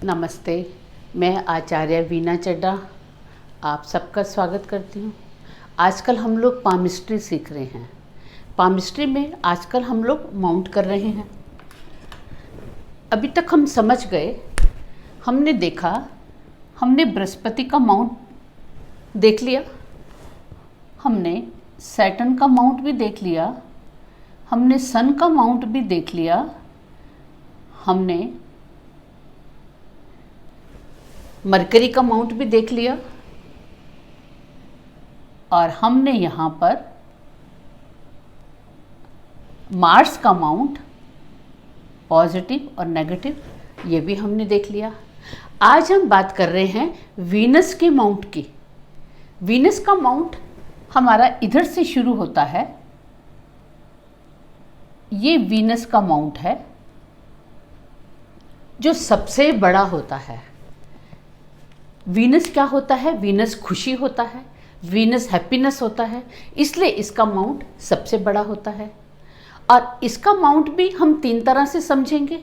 नमस्ते। मैं आचार्य वीना चड्ढा आप सबका स्वागत करती हूँ। आजकल हम लोग पामिस्ट्री सीख रहे हैं। पामिस्ट्री में आजकल हम लोग माउंट कर रहे हैं। अभी तक हम समझ गए, हमने देखा, हमने बृहस्पति का माउंट देख लिया, हमने सैटर्न का माउंट भी देख लिया, हमने सन का माउंट भी देख लिया, हमने मरकरी का माउंट भी देख लिया और हमने यहाँ पर मार्स का माउंट पॉजिटिव और नेगेटिव ये भी हमने देख लिया। आज हम बात कर रहे हैं वीनस के माउंट की। वीनस का माउंट हमारा इधर से शुरू होता है। ये वीनस का माउंट है जो सबसे बड़ा होता है। वीनस क्या होता है? वीनस खुशी होता है, वीनस हैप्पीनेस होता है, इसलिए इसका माउंट सबसे बड़ा होता है। और इसका माउंट भी हम तीन तरह से समझेंगे।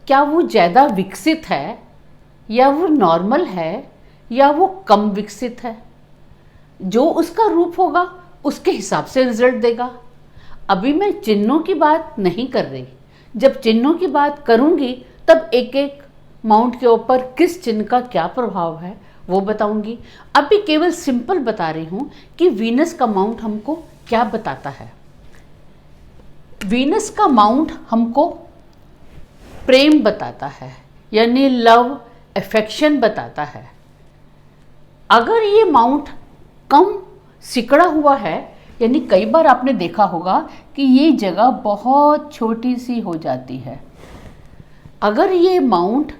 क्या वो ज़्यादा विकसित है, या वो नॉर्मल है, या वो कम विकसित है। जो उसका रूप होगा उसके हिसाब से रिजल्ट देगा। अभी मैं चिन्हों की बात नहीं कर रही। जब चिन्हों की बात करूंगी तब एक एक माउंट के ऊपर किस चिन्ह का क्या प्रभाव है वो बताऊंगी। अभी केवल सिंपल बता रही हूं कि वीनस का माउंट हमको क्या बताता है। वीनस का माउंट हमको प्रेम बताता है, यानी लव, अफेक्शन बताता है। अगर ये माउंट कम सिकड़ा हुआ है, यानी कई बार आपने देखा होगा कि ये जगह बहुत छोटी सी हो जाती है। अगर ये माउंट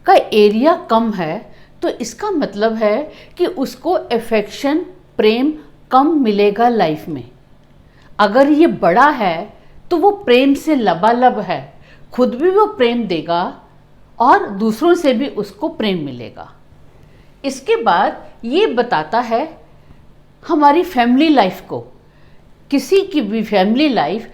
का एरिया कम है तो इसका मतलब है कि उसको अफेक्शन, प्रेम कम मिलेगा लाइफ में। अगर ये बड़ा है तो वो प्रेम से लबालब है, खुद भी वो प्रेम देगा और दूसरों से भी उसको प्रेम मिलेगा। इसके बाद ये बताता है हमारी फैमिली लाइफ को। किसी की भी फैमिली लाइफ,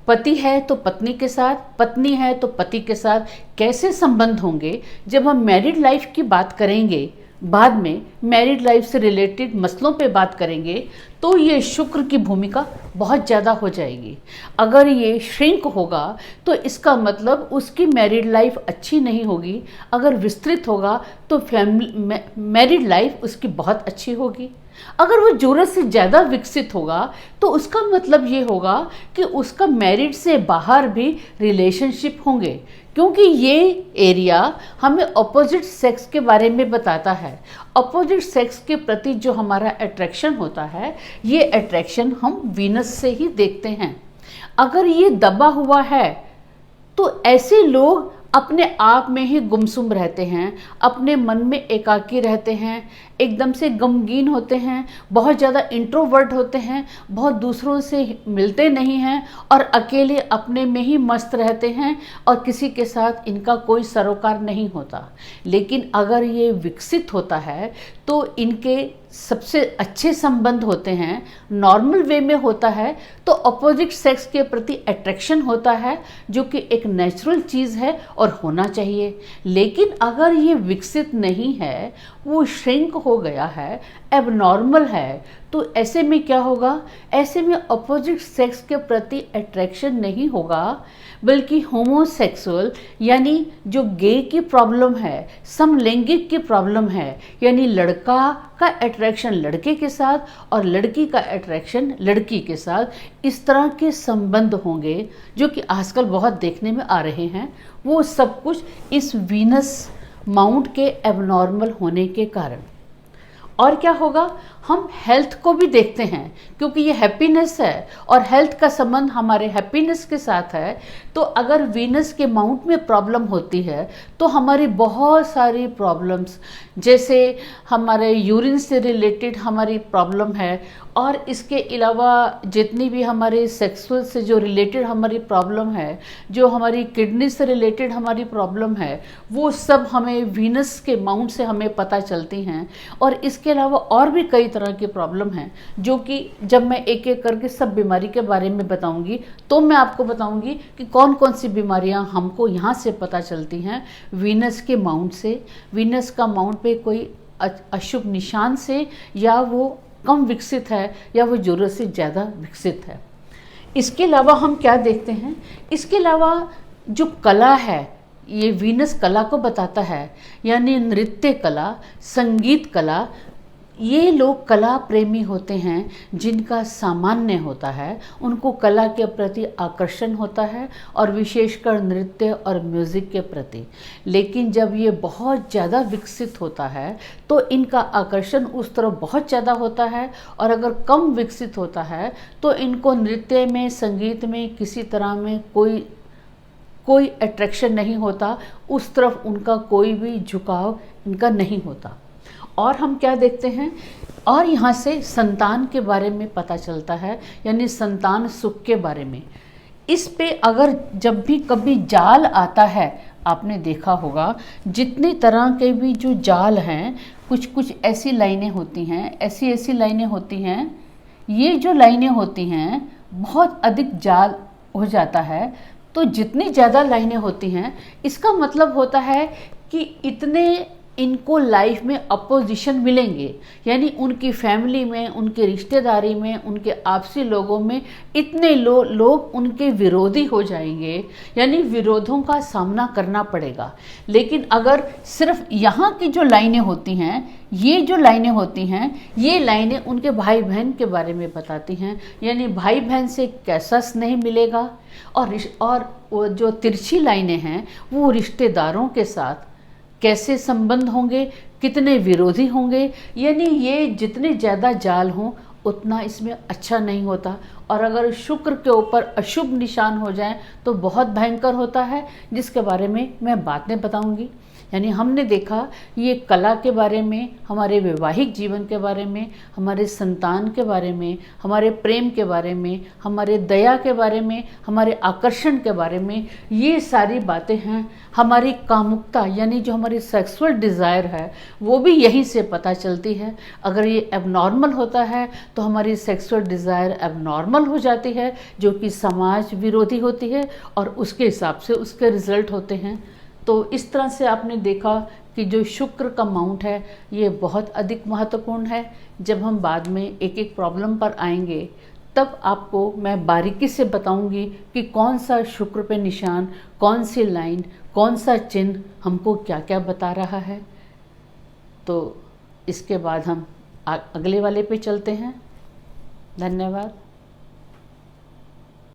पति है तो पत्नी के साथ, पत्नी है तो पति के साथ कैसे संबंध होंगे। जब हम मैरिड लाइफ की बात करेंगे, बाद में मैरिड लाइफ से रिलेटेड मसलों पे बात करेंगे, तो ये शुक्र की भूमिका बहुत ज़्यादा हो जाएगी। अगर ये श्रिंक होगा तो इसका मतलब उसकी मैरिड लाइफ अच्छी नहीं होगी। अगर विस्तृत होगा तो फैमिली मैरिड लाइफ उसकी बहुत अच्छी होगी। अगर वो ज़रूरत से ज़्यादा विकसित होगा तो उसका मतलब ये होगा कि उसका मैरिड से बाहर भी रिलेशनशिप होंगे, क्योंकि ये एरिया हमें अपोजिट सेक्स के बारे में बताता है। अपोजिट सेक्स के प्रति जो हमारा अट्रैक्शन होता है, ये अट्रैक्शन हम वीनस से ही देखते हैं। अगर ये दबा हुआ है तो ऐसे लोग अपने आप में ही गुमसुम रहते हैं, अपने मन में एकाकी रहते हैं, एकदम से गमगीन होते हैं, बहुत ज़्यादा इंट्रोवर्ट होते हैं, बहुत दूसरों से मिलते नहीं हैं और अकेले अपने में ही मस्त रहते हैं और किसी के साथ इनका कोई सरोकार नहीं होता। लेकिन अगर ये विकसित होता है तो इनके सबसे अच्छे संबंध होते हैं, नॉर्मल वे में होता है, तो अपोजिट सेक्स के प्रति अट्रैक्शन होता है, जो कि एक नेचुरल चीज़ है और होना चाहिए। लेकिन अगर ये विकसित नहीं है, वो श्रिंक हो गया है, एबनॉर्मल है, तो ऐसे में क्या होगा? ऐसे में अपोजिट सेक्स के प्रति अट्रैक्शन नहीं होगा, बल्कि होमोसेक्सुअल यानी जो गे की प्रॉब्लम है, समलैंगिक की प्रॉब्लम है, यानी लड़का का अट्रैक्शन लड़के के साथ और लड़की का अट्रैक्शन लड़की के साथ, इस तरह के संबंध होंगे जो कि आजकल बहुत देखने में आ रहे हैं। वो सब कुछ इस वीनस माउंट के एबनॉर्मल होने के कारण। और क्या होगा? हम हेल्थ को भी देखते हैं, क्योंकि ये हैप्पीनेस है और हेल्थ का संबंध हमारे हैप्पीनेस के साथ है। तो अगर वीनस के माउंट में प्रॉब्लम होती है तो हमारी बहुत सारी प्रॉब्लम्स, जैसे हमारे यूरिन से रिलेटेड हमारी प्रॉब्लम है, और इसके अलावा जितनी भी हमारे सेक्सुअल से जो रिलेटेड हमारी प्रॉब्लम है, जो हमारी किडनी से रिलेटेड हमारी प्रॉब्लम है, वो सब हमें वीनस के माउंट से हमें पता चलती हैं। और इस इसके अलावा और भी कई तरह की प्रॉब्लम हैं, जो कि जब मैं एक एक करके सब बीमारी के बारे में बताऊंगी तो मैं आपको बताऊंगी कि कौन कौन सी बीमारियां हमको यहाँ से पता चलती हैं, वीनस के माउंट से, वीनस का माउंट पे कोई अशुभ निशान से, या वो कम विकसित है या वो ज़रूरत से ज़्यादा विकसित है। इसके अलावा हम क्या देखते हैं, इसके अलावा जो कला है, ये वीनस कला को बताता है, यानी नृत्य कला, संगीत कला। ये लोग कला प्रेमी होते हैं जिनका सामान्य होता है, उनको कला के प्रति आकर्षण होता है, और विशेषकर नृत्य और म्यूज़िक के प्रति। लेकिन जब ये बहुत ज़्यादा विकसित होता है तो इनका आकर्षण उस तरफ बहुत ज़्यादा होता है, और अगर कम विकसित होता है तो इनको नृत्य में, संगीत में किसी तरह में कोई अट्रैक्शन नहीं होता, उस तरफ उनका कोई भी झुकाव इनका नहीं होता। और हम क्या देखते हैं, और यहाँ से संतान के बारे में पता चलता है, यानी संतान सुख के बारे में। इस पे अगर जब भी कभी जाल आता है, आपने देखा होगा जितनी तरह के भी जो जाल हैं, कुछ कुछ ऐसी लाइनें होती हैं, ऐसी लाइनें होती हैं, ये जो लाइनें होती हैं बहुत अधिक जाल हो जाता है। तो जितनी ज़्यादा लाइनें होती हैं, इसका मतलब होता है कि इतने इनको लाइफ में अपोजिशन मिलेंगे, यानी उनकी फैमिली में, उनके रिश्तेदारी में, उनके आपसी लोगों में इतने लोग उनके विरोधी हो जाएंगे, यानी विरोधों का सामना करना पड़ेगा। लेकिन अगर सिर्फ यहाँ की जो लाइनें होती हैं, ये जो लाइनें होती हैं, ये लाइनें उनके भाई बहन के बारे में बताती हैं, यानी भाई बहन से कैसा स्नेह मिलेगा, और वो जो तिरछी लाइनें हैं वो रिश्तेदारों के साथ कैसे संबंध होंगे, कितने विरोधी होंगे। यानी ये जितने ज़्यादा जाल हों उतना इसमें अच्छा नहीं होता। और अगर शुक्र के ऊपर अशुभ निशान हो जाए तो बहुत भयंकर होता है, जिसके बारे में मैं बाद में बताऊंगी। यानी हमने देखा ये कला के बारे में, हमारे वैवाहिक जीवन के बारे में, हमारे संतान के बारे में, हमारे प्रेम के बारे में, हमारे दया के बारे में, हमारे आकर्षण के बारे में। ये सारी बातें हैं। हमारी कामुकता, यानी जो हमारी सेक्सुअल डिज़ायर है, वो भी यहीं से पता चलती है। अगर ये एबनॉर्मल होता है तो हमारी सेक्सुअल डिज़ायर एबनॉर्मल हो जाती है, जो कि समाज विरोधी होती है, और उसके हिसाब से उसके रिजल्ट होते हैं। तो इस तरह से आपने देखा कि जो शुक्र का माउंट है ये बहुत अधिक महत्वपूर्ण है। जब हम बाद में एक एक प्रॉब्लम पर आएंगे तब आपको मैं बारीकी से बताऊंगी कि कौन सा शुक्र पे निशान, कौन सी लाइन, कौन सा चिन्ह हमको क्या क्या बता रहा है। तो इसके बाद हम अगले वाले पे चलते हैं। धन्यवाद।